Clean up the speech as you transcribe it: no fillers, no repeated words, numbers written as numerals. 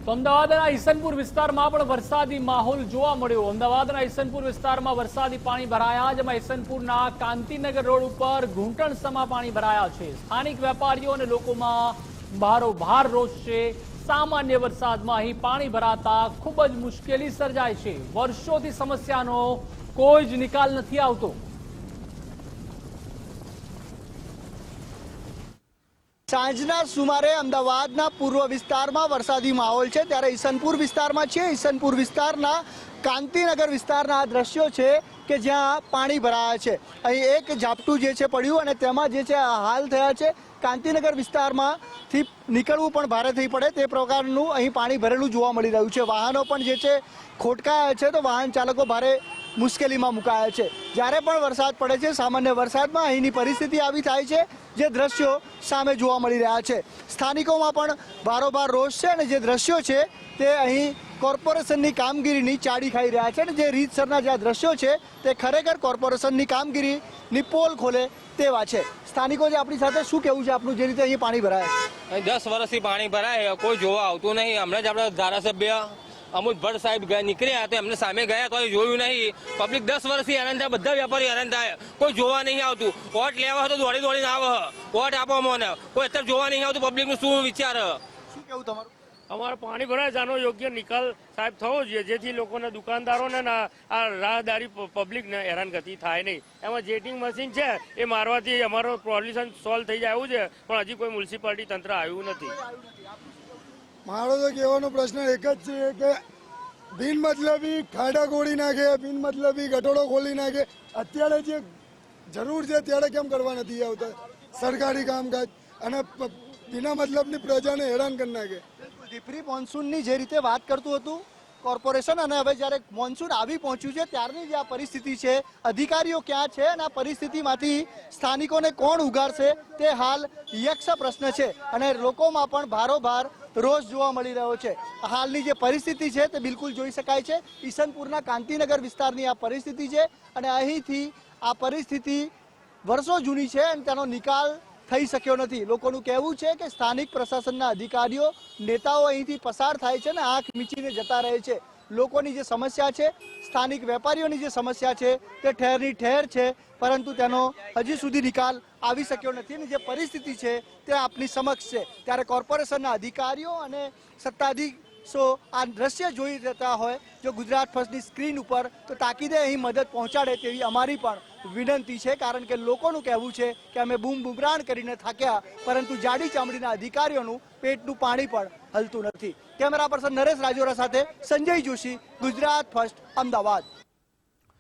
તો અમદાવાદના ઈસનપુર વિસ્તારમાં પણ વરસાદી માહોલ જોવા મળ્યો। અમદાવાદના ઈસનપુર વિસ્તારમાં વરસાદી પાણી ભરાયા, જેમાં ઈસનપુરના કાંતિનગર રોડ ઉપર ઘૂંટણસમા પાણી ભરાયા છે। સ્થાનિક વેપારીઓ અને લોકોમાં ભારોભાર રોષ છે। સામાન્ય વરસાદમાં અહીં પાણી ભરાતા ખૂબ જ મુશ્કેલી સર્જાય છે। વર્ષોથી સમસ્યાનો કોઈ જ નિકાલ નથી આવતો। સાંજના સુમારે અમદાવાદના પૂર્વ વિસ્તારમાં વરસાદી માહોલ છે, ત્યારે ઈસનપુર વિસ્તારમાં છે। ઈસનપુર વિસ્તારના કાંતિનગર વિસ્તારના આ દ્રશ્યો છે કે જ્યાં પાણી ભરાયા છે। અહીં એક ઝાપટું જે છે પડ્યું અને તેમાં જે છે હાલ થયા છે। કાંતિનગર વિસ્તારમાંથી નીકળવું પણ ભારે થઈ પડે તે પ્રકારનું અહીં પાણી ભરેલું જોવા મળી રહ્યું છે। વાહનો પણ જે છે ખોટકાયા છે, તો વાહન ચાલકો ભારે મુશ્કેલીમાં મુકાયા છે। જ્યારે પણ વરસાદ પડે છે, સામાન્ય વરસાદમાં અહીંની પરિસ્થિતિ આવી થાય છે, જે દ્રશ્યો સામે જોવા મળી રહ્યા છે। સ્થાનિકોમાં પણ ભારોભાર રોષ છે અને જે દ્રશ્યો છે તે અહીં કોર્પોરેશનની કામગીરીની ચાડી ખાઈ રહ્યા છે અને જે રીતસરના જે દ્રશ્યો છે તે ખરેખર કોર્પોરેશનની કામગીરીની પોલ ખોલે તેવા છે। સ્થાનિકો જે આપણી સાથે શું કહેવું છે આપનું, જે રીતે અહીં પાણી ભરાય? અહીં 10 વર્ષથી પાણી ભરાય, કોઈ જોવા આવતું નહીં। હમણાં જ આપણા ધારાસભ્ય અમુદ ભટ્ટ સાહેબ નીકળ્યા તો એમને સામે ગયા તો જોયું નહીં। પબ્લિક 10 વર્ષથી હેરાન થાય, બધા વેપારી હેરાન થાય, કોઈ જોવા નહીં આવતું। વોટ લેવા તો દોડી દોડીને આવે, વોટ આપો મને, કોઈ અત્યારે જોવા નહીં આવતું। પબ્લિકનું શું વિચાર? શું કહેવું તમારું? અમારે પાણી ભરાય, આનો યોગ્ય નિકાલ સાહેબ થવો જોઈએ, જેથી લોકોને, દુકાનદારોને આ રાહદારી પબ્લિકને હેરાનગતિ થાય નહીં। એમાં જેટિંગ મશીન છે એ મારવાથી અમારો પોલ્યુશન સોલ્વ થઈ જાય એવું છે, પણ હજી કોઈ મ્યુનિસિપાલિટી તંત્ર આવ્યું નથી। મારો તો કહેવાનો પ્રશ્ન એક જ છે કે બિન મતલબી ખાડા ખોલી નાખે, બિન મતલબી ગટોડો ખોલી નાખે। અત્યારે જે જરૂર છે ત્યારે કેમ કરવા નથી આવતા સરકારી કામકાજ, અને બિના મતલબની પ્રજાને હેરાન કરી નાખે। પ્રી મોન્સૂનની જે રીતે વાત કરતું હતું કોર્પોરેશન, અને હવે જ્યારે મોન્સૂન આવી પહોંચ્યું છે ત્યારની જે આ પરિસ્થિતિ છે, અધિકારીઓ ક્યાં છે અને આ પરિસ્થિતિમાંથી સ્થાનિકોને કોણ ઉગારશે તે હાલ યક્ષ પ્રશ્ન છે અને લોકોમાં પણ ભારોભાર રોષ જોવા મળી રહ્યો છે। હાલની જે પરિસ્થિતિ છે તે બિલકુલ જોઈ શકાય છે। ઈસનપુરના કાંતિનગર વિસ્તારની આ પરિસ્થિતિ છે અને અહીંથી આ પરિસ્થિતિ વર્ષો જૂની છે અને તેનો નિકાલ થઈ શક્યો નથી। લોકોનું કહેવું છે કે સ્થાનિક પ્રશાસનના અધિકારીઓ, નેતાઓ અહીંથી પસાર થાય છે અને આંખ મીચીને જતા રહે છે। લોકોની જે સમસ્યા છે, સ્થાનિક વેપારીઓની જે સમસ્યા છે તે ઠેરની ઠેર છે, પરંતુ તેનો હજી સુધી નિકાલ આવી શક્યો નથી અને જે પરિસ્થિતિ છે તે આપની સમક્ષ છે। ત્યારે કોર્પોરેશનના અધિકારીઓ અને સત્તાધીશો આ દ્રશ્ય જોઈ રહેતા હોય જો ગુજરાત ફર્સ્ટની સ્ક્રીન ઉપર, તો તાકીદે અહીં મદદ પહોંચાડે તેવી અમારી પણ વિનંતી છે। કારણ કે લોકોનું કહેવું છે કે અમે બૂમ બુમરાણ કરીને થાક્યા, પરંતુ જાડી ચામડીના અધિકારીઓનું પેટનું પાણી પણ હલતું નથી। કેમેરા પર્સન નરેશ રાજોરા સાથે સંજય જોશી, ગુજરાત ફર્સ્ટ, અમદાવાદ।